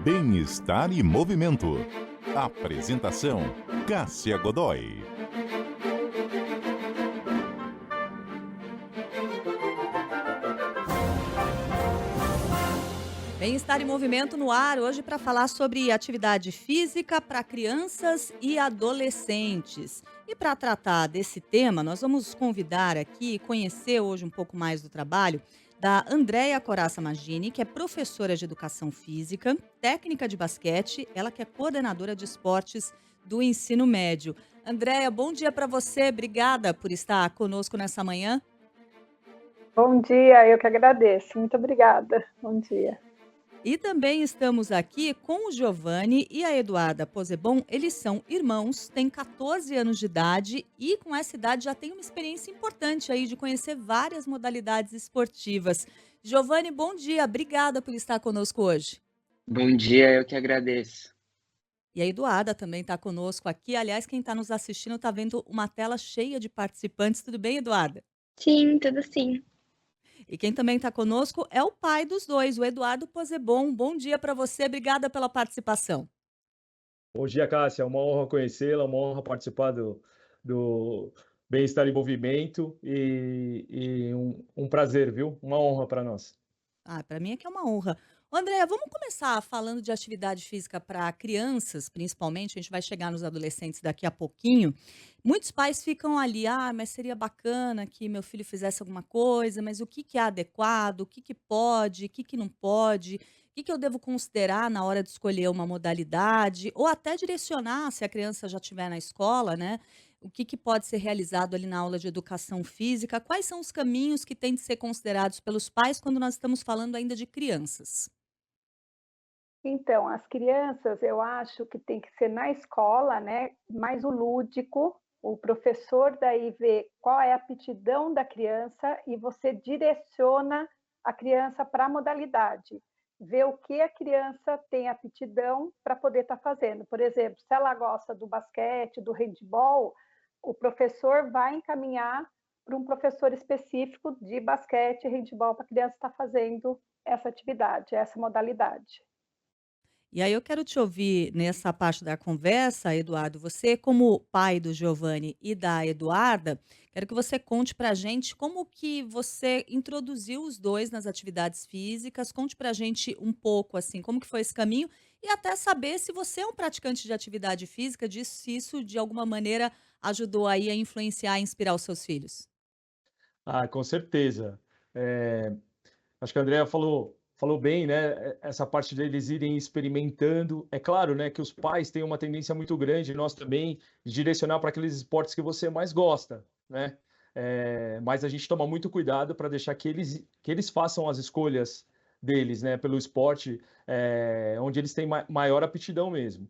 Bem-estar e movimento. Apresentação: Cássia Godoy. Bem-estar e movimento no ar hoje para falar sobre atividade física para crianças e adolescentes. E para tratar desse tema, nós vamos convidar aqui e conhecer hoje um pouco mais do trabalho da Andréia Coraça Magini, que é professora de educação física, técnica de basquete, ela que é coordenadora de esportes do ensino médio. Andréia, bom dia para você, obrigada por estar conosco nessa manhã. Bom dia, eu que agradeço. Muito obrigada. Bom dia. E também estamos aqui com o Giovanni e a Eduarda Posebon. Eles são irmãos, têm 14 anos de idade e com essa idade já têm uma experiência importante aí de conhecer várias modalidades esportivas. Giovanni, bom dia. Obrigada por estar conosco hoje. Bom dia, eu que agradeço. E a Eduarda também está conosco aqui. Aliás, quem está nos assistindo está vendo uma tela cheia de participantes. Tudo bem, Eduarda? Sim, tudo sim. E quem também está conosco é o pai dos dois, o Eduardo Posebon. Bom dia para você. Obrigada pela participação. Bom dia, Cássia. É uma honra conhecê-la, uma honra participar do Bem-Estar em Movimento e um prazer, viu? Uma honra para nós. Para mim é que é uma honra. Ô, Andréia, vamos começar falando de atividade física para crianças, principalmente. A gente vai chegar nos adolescentes daqui a pouquinho. Muitos pais ficam ali, mas seria bacana que meu filho fizesse alguma coisa, mas o que que é adequado, o que que pode, o que que não pode, o que que eu devo considerar na hora de escolher uma modalidade, ou até direcionar, se a criança já estiver na escola, né? O que que pode ser realizado ali na aula de educação física? Quais são os caminhos que têm de ser considerados pelos pais quando nós estamos falando ainda de crianças? Então, as crianças, eu acho que tem que ser na escola, né? Mais o lúdico. O professor daí vê qual é a aptidão da criança e você direciona a criança para a modalidade. Vê o que a criança tem aptidão para poder estar fazendo. Por exemplo, se ela gosta do basquete, do handball, o professor vai encaminhar para um professor específico de basquete e handball para a criança estar fazendo essa atividade, essa modalidade. E aí eu quero te ouvir nessa parte da conversa, Eduardo. Você, como pai do Giovanni e da Eduarda, quero que você conte pra gente como que você introduziu os dois nas atividades físicas. Conte pra gente um pouco, assim, como que foi esse caminho e até saber se você é um praticante de atividade física, se isso de alguma maneira ajudou aí a influenciar e inspirar os seus filhos. Com certeza. Acho que a Andrea falou bem, né? Essa parte deles irem experimentando. É claro, né, que os pais têm uma tendência muito grande, nós também, de direcionar para aqueles esportes que você mais gosta, né? Mas a gente toma muito cuidado para deixar que eles façam as escolhas deles, né, pelo esporte, onde eles têm maior aptidão mesmo.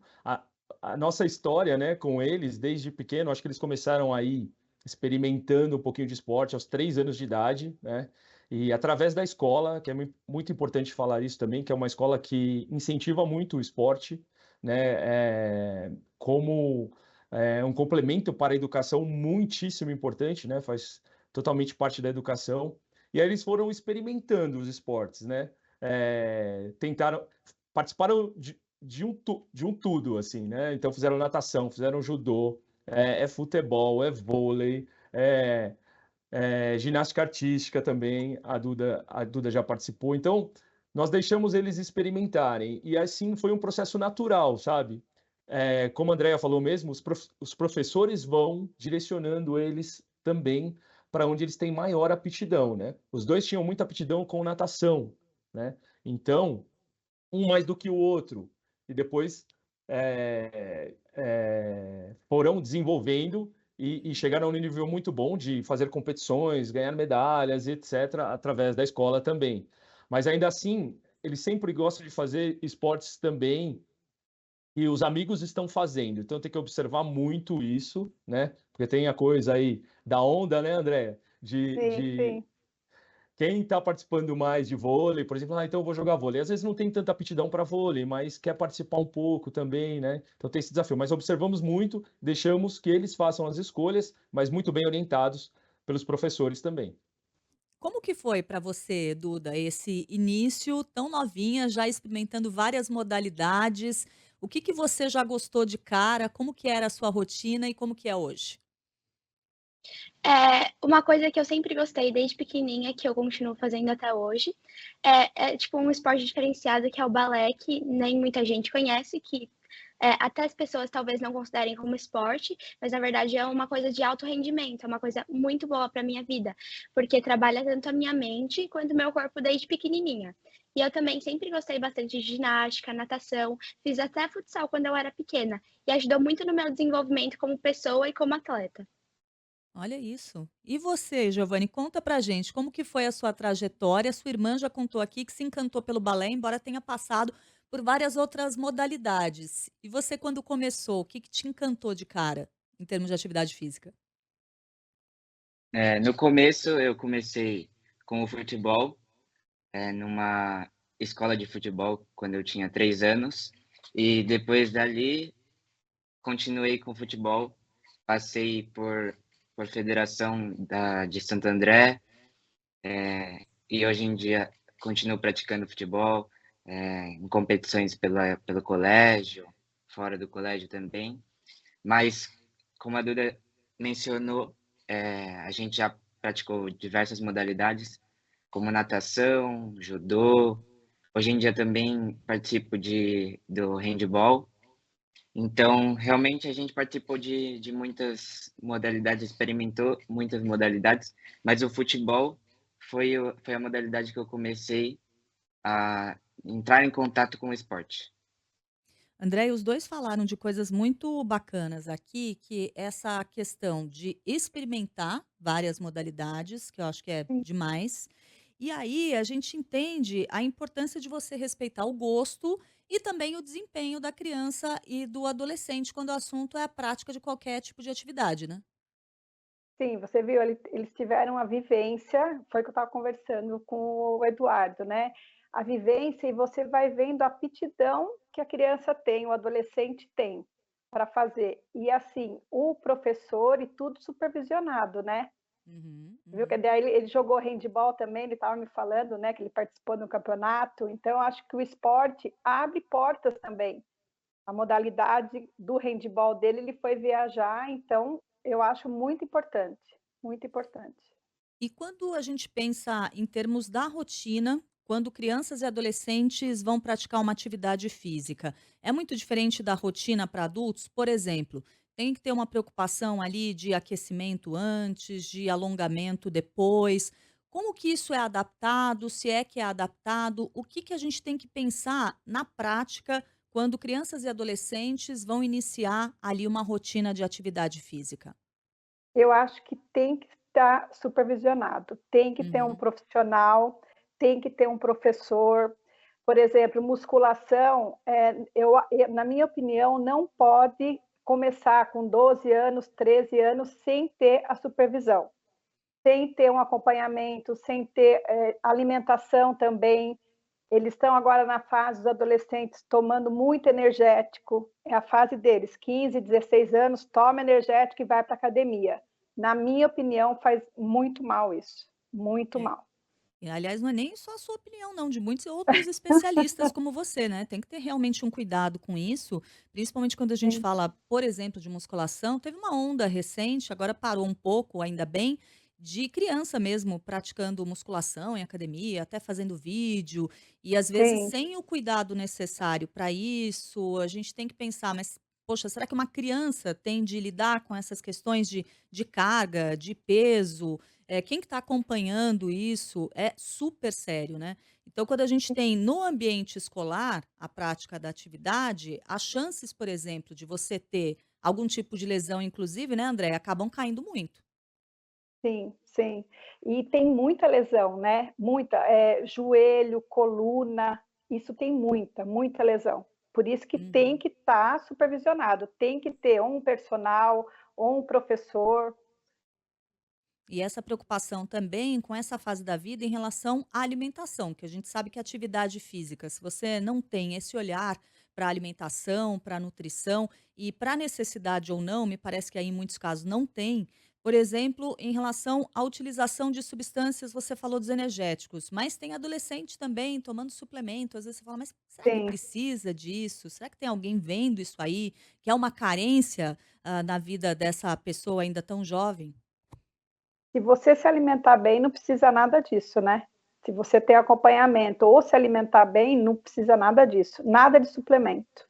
A nossa história, né, com eles, desde pequeno, acho que eles começaram aí experimentando um pouquinho de esporte aos 3 anos de idade, né? E através da escola, que é muito importante falar isso também, que é uma escola que incentiva muito o esporte, né, como um complemento para a educação muitíssimo importante, né, faz totalmente parte da educação. E aí eles foram experimentando os esportes, né, participaram de um tudo, assim, né, então fizeram natação, fizeram judô, futebol, vôlei, ginástica artística também, a Duda já participou. Então, nós deixamos eles experimentarem. E assim foi um processo natural, sabe? Como a Andrea falou mesmo, os professores vão direcionando eles também para onde eles têm maior aptidão, né? Os dois tinham muita aptidão com natação, né? Então, um mais do que o outro. E depois foram desenvolvendo e chegaram a um nível muito bom de fazer competições, ganhar medalhas, etc., através da escola também. Mas ainda assim, eles sempre gostam de fazer esportes também e os amigos estão fazendo. Então tem que observar muito isso, né? Porque tem a coisa aí da onda, né, Andréia? Sim, De sim. quem está participando mais de vôlei, por exemplo, então eu vou jogar vôlei. Às vezes não tem tanta aptidão para vôlei, mas quer participar um pouco também, né? Então tem esse desafio. Mas observamos muito, deixamos que eles façam as escolhas, mas muito bem orientados pelos professores também. Como que foi para você, Duda, esse início tão novinha, já experimentando várias modalidades? O que que você já gostou de cara? Como que era a sua rotina e como que é hoje? Uma coisa que eu sempre gostei desde pequenininha, que eu continuo fazendo até hoje, é tipo um esporte diferenciado que é o balé, que nem muita gente conhece, até as pessoas talvez não considerem como esporte, mas na verdade é uma coisa de alto rendimento, é uma coisa muito boa para minha vida, porque trabalha tanto a minha mente quanto o meu corpo desde pequenininha. E eu também sempre gostei bastante de ginástica, natação, fiz até futsal quando eu era pequena, e ajudou muito no meu desenvolvimento como pessoa e como atleta. Olha isso. E você, Giovanni, conta pra gente como que foi a sua trajetória. Sua irmã já contou aqui que se encantou pelo balé, embora tenha passado por várias outras modalidades. E você, quando começou, o que que te encantou de cara, em termos de atividade física? No começo, eu comecei com o futebol, numa escola de futebol, quando eu tinha 3 anos, e depois dali continuei com o futebol, passei por federação de Santo André, e hoje em dia continuo praticando futebol, em competições pelo colégio, fora do colégio também. Mas, como a Duda mencionou, a gente já praticou diversas modalidades, como natação, judô. Hoje em dia também participo do handball. Então, realmente a gente participou de muitas modalidades, experimentou muitas modalidades, mas o futebol foi a modalidade que eu comecei a entrar em contato com o esporte. André, os dois falaram de coisas muito bacanas aqui, que essa questão de experimentar várias modalidades, que eu acho que é Sim, demais. E aí a gente entende a importância de você respeitar o gosto e também o desempenho da criança e do adolescente quando o assunto é a prática de qualquer tipo de atividade, né? sim, você viu, eles tiveram a vivência, foi o que eu estava conversando com o Eduardo, né? A vivência e você vai vendo a aptidão que a criança tem, o adolescente tem para fazer. E assim, o professor e tudo supervisionado, né? Uhum, Viu que uhum. daí ele jogou handball também, ele estava me falando, né, que ele participou do campeonato. Então, acho que o esporte abre portas também. A modalidade do handball dele, ele foi viajar, então eu acho muito importante, muito importante. E quando a gente pensa em termos da rotina, quando crianças e adolescentes vão praticar uma atividade física, é muito diferente da rotina para adultos? Por exemplo, tem que ter uma preocupação ali de aquecimento antes, de alongamento depois. Como que isso é adaptado? Se é que é adaptado? O que que a gente tem que pensar na prática quando crianças e adolescentes vão iniciar ali uma rotina de atividade física? Eu acho que tem que estar supervisionado, tem que ter um Uhum. profissional, tem que ter um professor. Por exemplo, musculação, na minha opinião, não pode começar com 12 anos, 13 anos, sem ter a supervisão, sem ter um acompanhamento, sem ter alimentação também. Eles estão agora na fase dos adolescentes tomando muito energético, é a fase deles, 15, 16 anos, toma energético e vai para a academia. Na minha opinião, faz muito mal isso, muito É. mal. E, aliás, não é nem só a sua opinião, não, de muitos outros especialistas como você, né? Tem que ter realmente um cuidado com isso, principalmente quando a gente Sim, fala, por exemplo, de musculação. Teve uma onda recente, agora parou um pouco, ainda bem, de criança mesmo praticando musculação em academia, até fazendo vídeo, e às vezes sim, sem o cuidado necessário para isso, a gente tem que pensar, mas. Poxa, será que uma criança tem de lidar com essas questões de carga, de peso? Quem que está acompanhando isso é super sério, né. Então quando a gente tem no ambiente escolar a prática da atividade, as chances, por exemplo, de você ter algum tipo de lesão inclusive, né, André, acabam caindo muito. sim, sim. E tem muita lesão, né? Muita, joelho, coluna, isso tem muita, muita lesão. Por isso que tem Uhum. que estar supervisionado, tem que ter ou um personal ou um professor. E essa preocupação também com essa fase da vida em relação à alimentação, que a gente sabe que a atividade física, se você não tem esse olhar para a alimentação, para a nutrição e para a necessidade ou não, me parece que aí em muitos casos não tem. por exemplo, em relação à utilização de substâncias, você falou dos energéticos, mas tem adolescente também tomando suplemento. Às vezes você fala, mas será que Sim. precisa disso? Será que tem alguém vendo isso aí, que é uma carência, na vida dessa pessoa ainda tão jovem? Se você se alimentar bem, não precisa nada disso, né. Se você tem acompanhamento ou se alimentar bem, não precisa nada disso, nada de suplemento.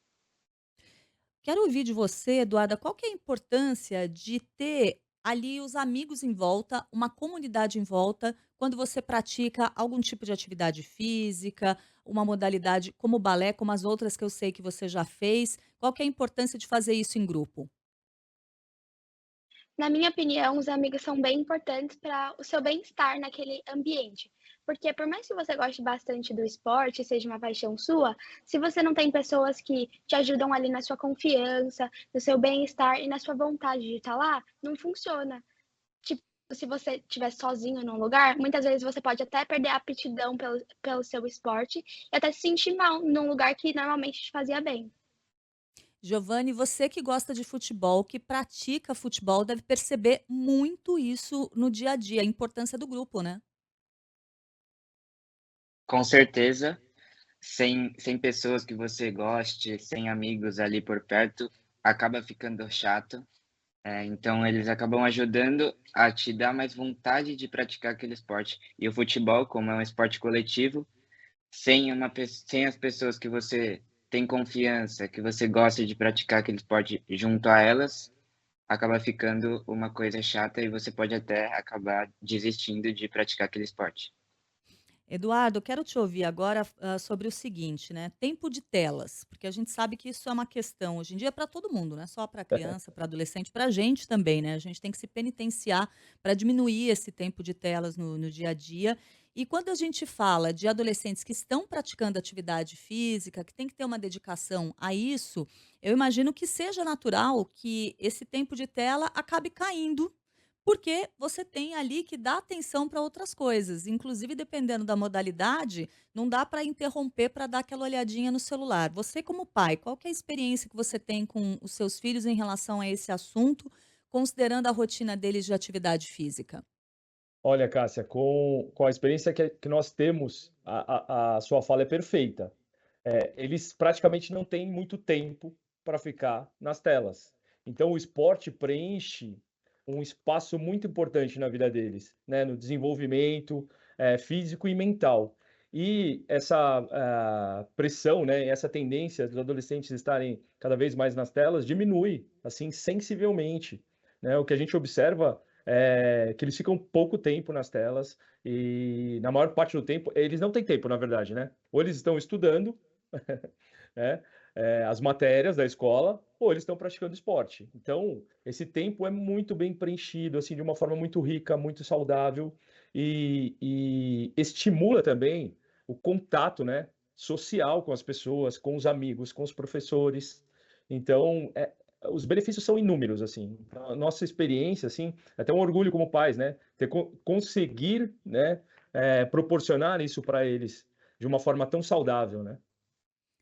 Quero ouvir de você, Eduarda, qual que é a importância de ter ali os amigos em volta, uma comunidade em volta, quando você pratica algum tipo de atividade física, uma modalidade como o balé, como as outras que eu sei que você já fez. Qual que é a importância de fazer isso em grupo? Na minha opinião, os amigos são bem importantes para o seu bem-estar naquele ambiente. Porque por mais que você goste bastante do esporte, seja uma paixão sua, se você não tem pessoas que te ajudam ali na sua confiança, no seu bem-estar e na sua vontade de estar lá, não funciona. Tipo, se você estiver sozinho num lugar, muitas vezes você pode até perder a aptidão pelo seu esporte e até se sentir mal num lugar que normalmente te fazia bem. Giovanni, você que gosta de futebol, que pratica futebol, deve perceber muito isso no dia a dia, a importância do grupo, né? Com certeza, sem pessoas que você goste, sem amigos ali por perto, acaba ficando chato. Então eles acabam ajudando a te dar mais vontade de praticar aquele esporte. E o futebol, como é um esporte coletivo, sem as pessoas que você tem confiança, que você gosta de praticar aquele esporte junto a elas, acaba ficando uma coisa chata e você pode até acabar desistindo de praticar aquele esporte. Eduardo, eu quero te ouvir agora, sobre o seguinte, né, tempo de telas, porque a gente sabe que isso é uma questão hoje em dia para todo mundo, não é só para criança, para adolescente, para a gente também, né, a gente tem que se penitenciar para diminuir esse tempo de telas no dia a dia. E quando a gente fala de adolescentes que estão praticando atividade física, que tem que ter uma dedicação a isso, eu imagino que seja natural que esse tempo de tela acabe caindo porque você tem ali que dar atenção para outras coisas, inclusive dependendo da modalidade, não dá para interromper para dar aquela olhadinha no celular. Você como pai, qual que é a experiência que você tem com os seus filhos em relação a esse assunto, considerando a rotina deles de atividade física? Olha, Cássia, com a experiência que nós temos, a sua fala é perfeita. Eles praticamente não têm muito tempo para ficar nas telas. Então, o esporte preenche um espaço muito importante na vida deles, né, no desenvolvimento, físico e mental. E essa, pressão, né, essa tendência dos adolescentes estarem cada vez mais nas telas diminui, assim, sensivelmente, né. O que a gente observa é que eles ficam pouco tempo nas telas e, na maior parte do tempo, eles não têm tempo, na verdade, né. Ou eles estão estudando, né, as matérias da escola, ou eles estão praticando esporte. Então, esse tempo é muito bem preenchido, assim, de uma forma muito rica, muito saudável e estimula também o contato, né, social com as pessoas, com os amigos, com os professores. Então, os benefícios são inúmeros, assim. A nossa experiência, assim, é até um orgulho como pais, né, ter conseguir, né, proporcionar isso para eles de uma forma tão saudável, né.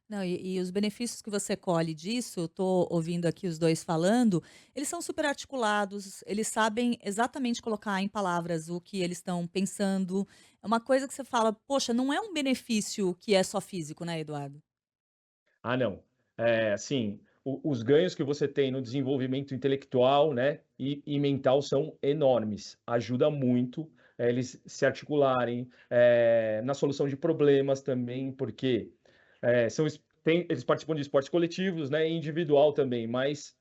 Não, e os benefícios que você colhe disso, estou ouvindo aqui os 2 falando, eles são super articulados, eles sabem exatamente colocar em palavras o que eles estão pensando. É uma coisa que você fala: "Poxa, não é um benefício que é só físico, né, Eduardo?" Ah, não. Assim, os ganhos que você tem no desenvolvimento intelectual, né, e mental são enormes. Ajuda muito, eles se articularem, na solução de problemas também, porque, são es tem eles participam de esportes coletivos, né, e individual também, mas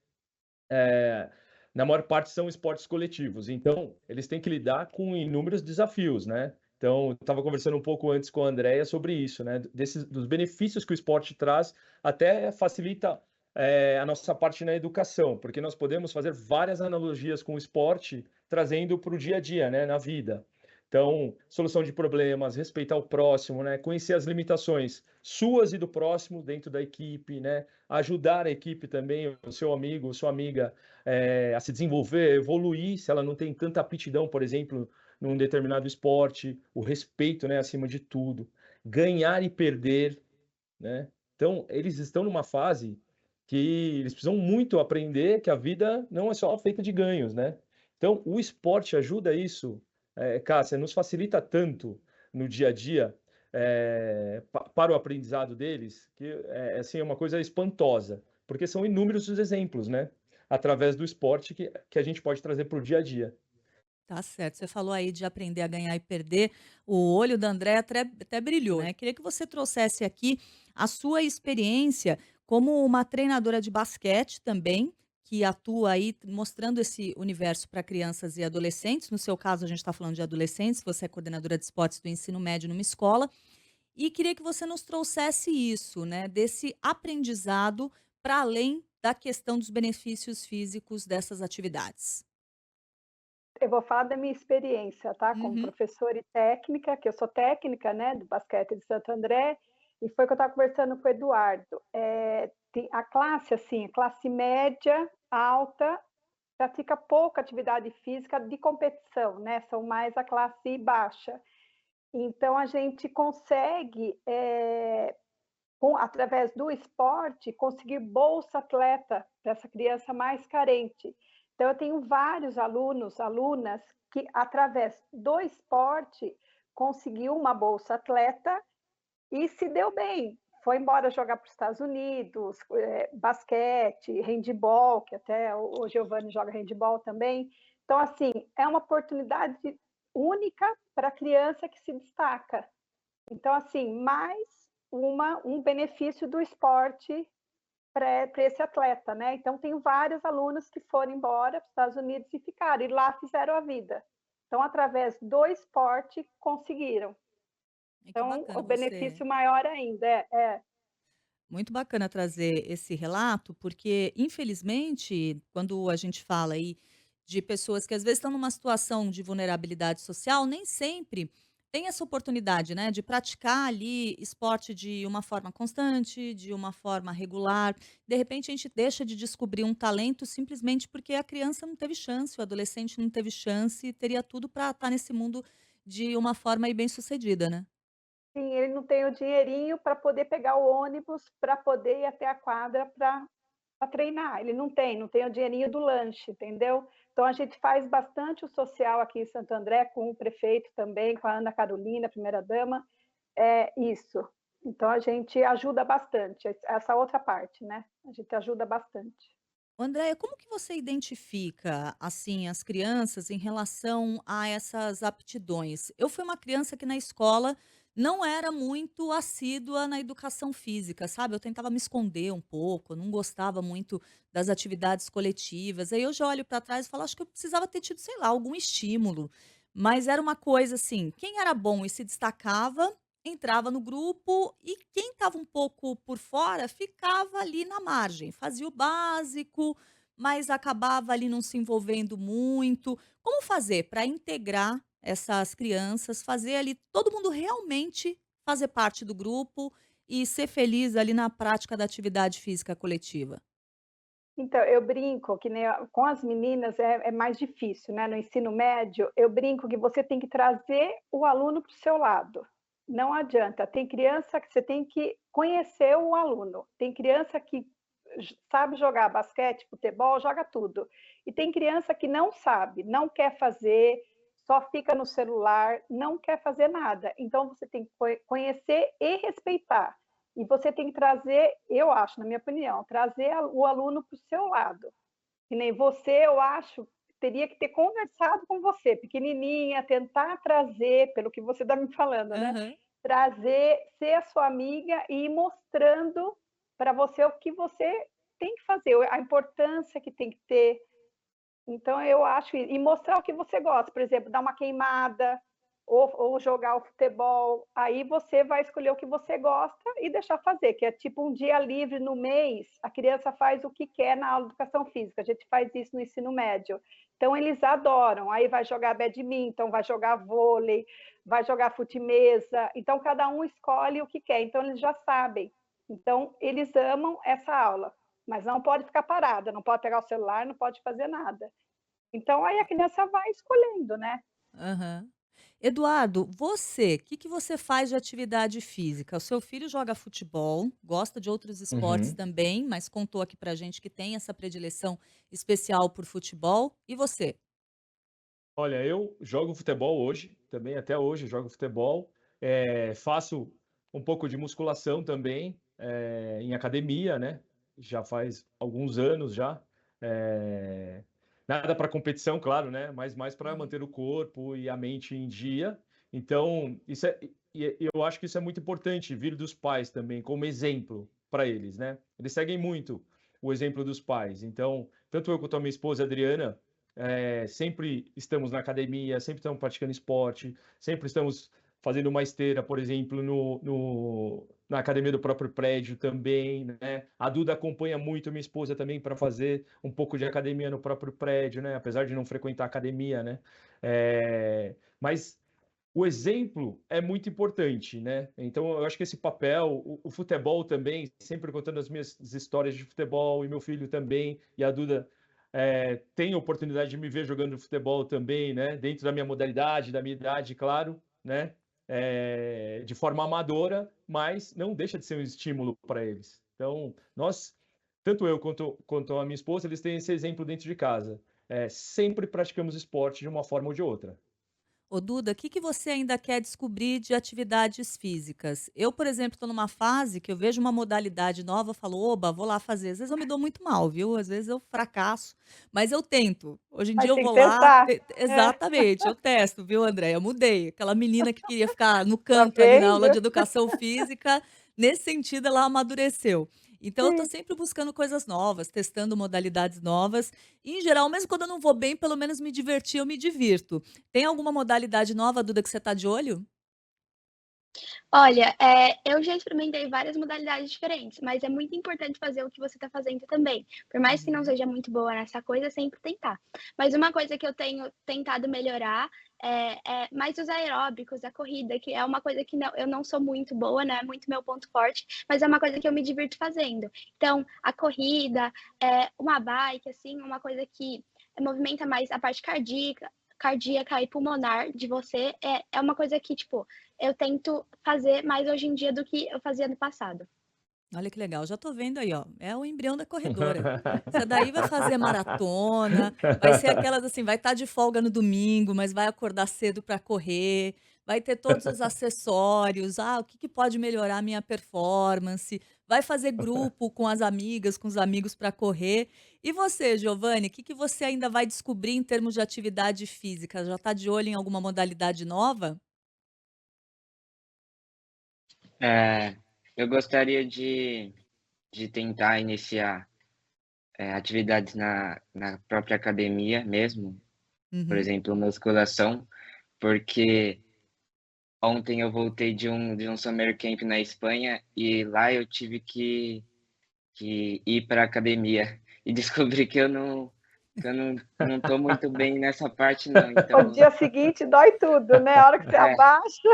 na maior parte são esportes coletivos, então eles têm que lidar com inúmeros desafios, né. Então, eu estava conversando um pouco antes com a Andreia sobre isso, né, desses dos benefícios que o esporte traz, até facilita, a nossa parte na educação, porque nós podemos fazer várias analogias com o esporte, trazendo para o dia a dia, né, na vida. Então, solução de problemas, respeitar o próximo, né, conhecer as limitações suas e do próximo dentro da equipe, né, ajudar a equipe também, o seu amigo, sua amiga, a se desenvolver, evoluir, se ela não tem tanta aptidão, por exemplo, num determinado esporte, o respeito, né, acima de tudo, ganhar e perder, né. Então, eles estão numa fase que eles precisam muito aprender que a vida não é só feita de ganhos, né. Então, o esporte ajuda isso, Cássia, nos facilita tanto no dia a dia, para o aprendizado deles, que assim, é uma coisa espantosa, porque são inúmeros os exemplos, né, através do esporte que a gente pode trazer para o dia a dia. Tá certo. Você falou aí de aprender a ganhar e perder. O olho da André até brilhou, né? Queria que você trouxesse aqui a sua experiência como uma treinadora de basquete também, que atua aí mostrando esse universo para crianças e adolescentes. No seu caso, a gente está falando de adolescentes, você é coordenadora de esportes do ensino médio numa escola. E queria que você nos trouxesse isso, né? Desse aprendizado para além da questão dos benefícios físicos dessas atividades. Eu vou falar da minha experiência, tá, como Uhum. professora e técnica, que eu sou técnica, né, do basquete de Santo André, e foi o que eu estava conversando com o Eduardo. Tem a classe, assim, classe média, alta, pratica pouca atividade física de competição, né, são mais a classe baixa. Então a gente consegue, através do esporte, conseguir bolsa atleta para essa criança mais carente. Então, eu tenho vários alunos, alunas, que através do esporte conseguiu uma bolsa atleta e se deu bem. Foi embora jogar para os Estados Unidos, basquete, handball, que até o Giovanni joga handball também. Então, assim, é uma oportunidade única para a criança que se destaca. Então, assim, mais um benefício do esporte para esse atleta, né? Então, tenho vários alunos que foram embora para os Estados Unidos e ficaram, e lá fizeram a vida. Então, através do esporte, conseguiram. E que Então, bacana o você benefício maior ainda muito bacana trazer esse relato, porque infelizmente, quando a gente fala aí de pessoas que às vezes estão numa situação de vulnerabilidade social, nem sempre tem essa oportunidade, né, de praticar ali esporte de uma forma constante, de uma forma regular. De repente, a gente deixa de descobrir um talento simplesmente porque a criança não teve chance, o adolescente não teve chance, e teria tudo para estar nesse mundo de uma forma aí bem-sucedida, né? sim, ele não tem o dinheirinho para poder pegar o ônibus, para poder ir até a quadra para treinar. Ele não tem o dinheirinho do lanche, entendeu? Então a gente faz bastante o social aqui em Santo André, com o prefeito também, com a Ana Carolina, primeira-dama, isso. Então a gente ajuda bastante, essa outra parte, né? A gente ajuda bastante. Andréia, como que você identifica, assim, as crianças em relação a essas aptidões? Eu fui uma criança que na escola não era muito assídua na educação física, sabe? Eu tentava me esconder um pouco, eu não gostava muito das atividades coletivas. Aí eu já olho para trás e falo, acho que eu precisava ter tido, sei lá, algum estímulo. Mas era uma coisa assim, quem era bom e se destacava, entrava no grupo e quem estava um pouco por fora ficava ali na margem, fazia o básico, mas acabava ali não se envolvendo muito. Como fazer para integrar essas crianças, fazer ali todo mundo realmente fazer parte do grupo e ser feliz ali na prática da atividade física coletiva? Então, eu brinco que nem com as meninas é mais difícil, né? No ensino médio, eu brinco que você tem que trazer o aluno para o seu lado. Não adianta. Tem criança que você tem que conhecer o aluno. Tem criança que sabe jogar basquete, futebol, joga tudo. E tem criança que não sabe, não quer fazer, só fica no celular, não quer fazer nada. Então, você tem que conhecer e respeitar. E você tem que trazer, eu acho, na minha opinião, trazer o aluno para o seu lado. Que nem você, eu acho, teria que ter conversado com você, pequenininha, tentar trazer, pelo que você está me falando, né? Aham. Trazer, ser a sua amiga e ir mostrando para você o que você tem que fazer, a importância que tem que ter. Então, eu acho, e mostrar o que você gosta, por exemplo, dar uma queimada, ou jogar o futebol, aí você vai escolher o que você gosta e deixar fazer, que é tipo um dia livre no mês, a criança faz o que quer na aula de educação física, a gente faz isso no ensino médio. Então, eles adoram, aí vai jogar badminton, vai jogar vôlei, vai jogar fute-mesa, então cada um escolhe o que quer, então eles já sabem. Então, eles amam essa aula, mas não pode ficar parada, não pode pegar o celular, não pode fazer nada. Então, aí a criança vai escolhendo, né? Aham. Eduardo, você, o que que você faz de atividade física? O seu filho joga futebol, gosta de outros esportes Uhum. também, mas contou aqui pra gente que tem essa predileção especial por futebol. E você? Olha, eu jogo futebol hoje, também até hoje eu jogo futebol, faço um pouco de musculação também, em academia, né, já faz alguns anos já. Eh, Nada para competição, claro, né, mas mais para Uhum. manter o corpo e a mente em dia. Então, isso é e eu acho que isso é muito importante vir dos pais também como exemplo para eles, né. Eles seguem muito o exemplo dos pais, então, tanto eu quanto a minha esposa Adriana, sempre estamos na academia, sempre estamos praticando esporte, sempre estamos fazendo uma esteira, por exemplo, na academia do próprio prédio também, né? A Duda acompanha muito minha esposa também para fazer um pouco de academia no próprio prédio, né? Apesar de não frequentar academia, né? Mas o exemplo é muito importante, né? Então, eu acho que esse papel, o futebol também, sempre contando as minhas histórias de futebol, e meu filho também, e a Duda tem a oportunidade de me ver jogando futebol também, né? Dentro da minha modalidade, da minha idade, claro, né? De forma amadora, mas não deixa de ser um estímulo para eles. Então, nós, tanto eu quanto a minha esposa, eles têm esse exemplo dentro de casa. Sempre praticamos esporte de uma forma ou de outra. Ô Duda, o que que você ainda quer descobrir de atividades físicas? Eu, por exemplo, estou numa fase que eu vejo uma modalidade nova, falo, oba, vou lá fazer. Às vezes eu me dou muito mal, viu? Às vezes eu fracasso, mas eu tento. Hoje em dia Mas eu tem vou que lá, tentar. É, exatamente, eu testo, viu, André? Eu mudei. Aquela menina que queria ficar no tá canto ali na vendo? aula de educação física, nesse sentido ela amadureceu. Então eu estou Sim. sempre buscando coisas novas, testando modalidades novas. E, em geral, mesmo quando eu não vou bem, pelo menos me divertir, eu me divirto. Tem alguma modalidade nova, Duda, que você tá de olho? Olha, eu já experimentei várias modalidades diferentes, mas é muito importante fazer o que você está fazendo também. Por mais que não Uhum. seja muito boa nessa coisa, sempre tentar. Mas uma coisa que eu tenho tentado melhorar é mais os aeróbicos, a corrida, que é uma coisa que eu não sou muito boa, não é muito meu ponto forte, mas é uma coisa que eu me divirto fazendo. Então, a corrida, uma bike, assim, uma coisa que movimenta mais a parte cardíaca e pulmonar de você, é uma coisa que, tipo, eu tento fazer mais hoje em dia do que eu fazia no passado. Olha que legal, já tô vendo aí, ó, é o embrião da corredora. Essa daí vai fazer maratona, vai ser aquelas assim, vai estar de folga no domingo, mas vai acordar cedo para correr, vai ter todos os acessórios, o que que pode melhorar a minha performance, vai fazer grupo com as amigas, com os amigos para correr. E você, Giovanni, o que que você ainda vai descobrir em termos de atividade física? Já tá de olho em alguma modalidade nova? É, eu gostaria de tentar iniciar atividades na própria academia mesmo, por Uhum. exemplo, musculação, porque ontem eu voltei de um summer camp na Espanha e lá eu tive que ir para academia e descobri que eu não tô muito bem nessa parte não, O então dia seguinte dói tudo, né? A hora que você é, abaixa.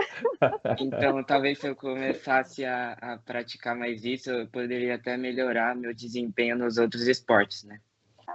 então talvez se eu começasse a praticar mais isso, eu poderia até melhorar meu desempenho nos outros esportes, né.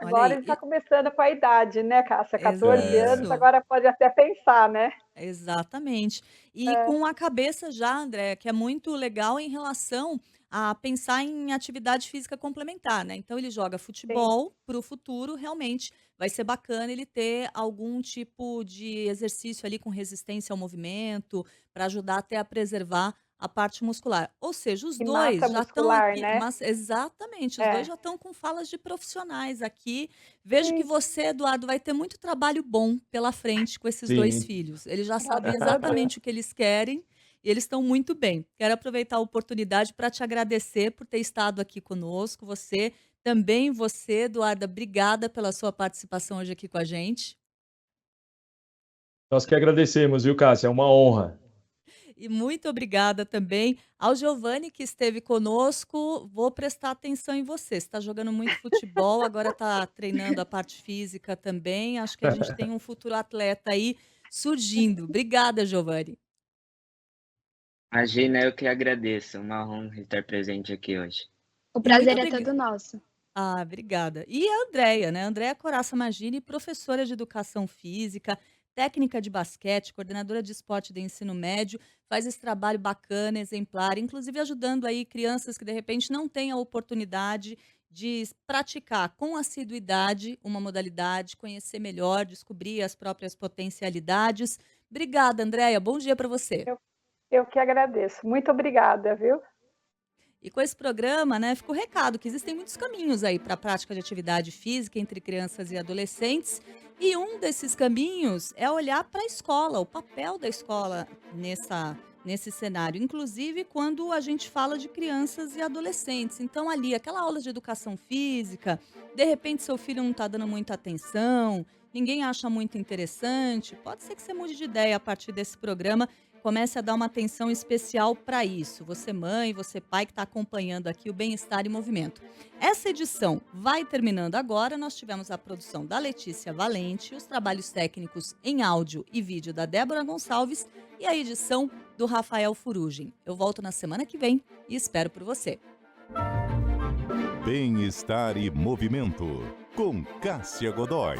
Olha Agora aí, ele está começando com a idade, né, Cássia? 14 anos, isso. agora pode até pensar, né? Exatamente. E É, com a cabeça já, André, que é muito legal em relação a pensar em atividade física complementar, né. Então ele joga sim. futebol para o futuro, realmente vai ser bacana ele ter algum tipo de exercício ali com resistência ao movimento, para ajudar até a preservar a parte muscular. Ou seja, os E massa 2 já estão muscular, aqui, né? mas exatamente, os 2 É, já estão com falas de profissionais aqui. Vejo que sim, você, Eduardo, vai ter muito trabalho bom pela frente com esses 2 Sim. filhos. Eles já sabem graças a Deus. exatamente o que eles querem e eles estão muito bem. Quero aproveitar a oportunidade para te agradecer por ter estado aqui conosco. Você, Eduarda, obrigada pela sua participação hoje aqui com a gente. Nós que agradecemos, viu, Cássia? É uma honra. E muito obrigada também ao Giovanni, que esteve conosco. Vou prestar atenção em você. Você está jogando muito futebol, agora está treinando a parte física também. Acho que a gente tem um futuro atleta aí surgindo. Obrigada, Giovanni. Imagina, eu que agradeço, uma honra estar presente aqui hoje. O E muito prazer é todo obrigada. nosso. Obrigada. E a Andréia, né? Andréia Coraça Magini, professora de educação física, técnica de basquete, coordenadora de esporte do ensino médio, faz esse trabalho bacana, exemplar, inclusive ajudando aí crianças que de repente não têm a oportunidade de praticar com assiduidade uma modalidade, conhecer melhor, descobrir as próprias potencialidades. Obrigada, Andréia. Bom dia para você. Eu que agradeço. Muito obrigada, viu? E com esse programa, né, fica o recado que existem muitos caminhos aí para a prática de atividade física entre crianças e adolescentes. E um desses caminhos é olhar para a escola, o papel da escola nesse cenário, inclusive quando a gente fala de crianças e adolescentes. Então, ali, aquela aula de educação física, de repente seu filho não está dando muita atenção, ninguém acha muito interessante, pode ser que você mude de ideia a partir desse programa. Comece a dar uma atenção especial para isso. Você mãe, você pai que está acompanhando aqui o Bem-Estar em Movimento. Essa edição vai terminando agora. Nós tivemos a produção da Letícia Valente, os trabalhos técnicos em áudio e vídeo da Débora Gonçalves e a edição do Rafael Furugem. Eu volto na semana que vem e espero por você. Bem-Estar e Movimento, com Cássia Godoy.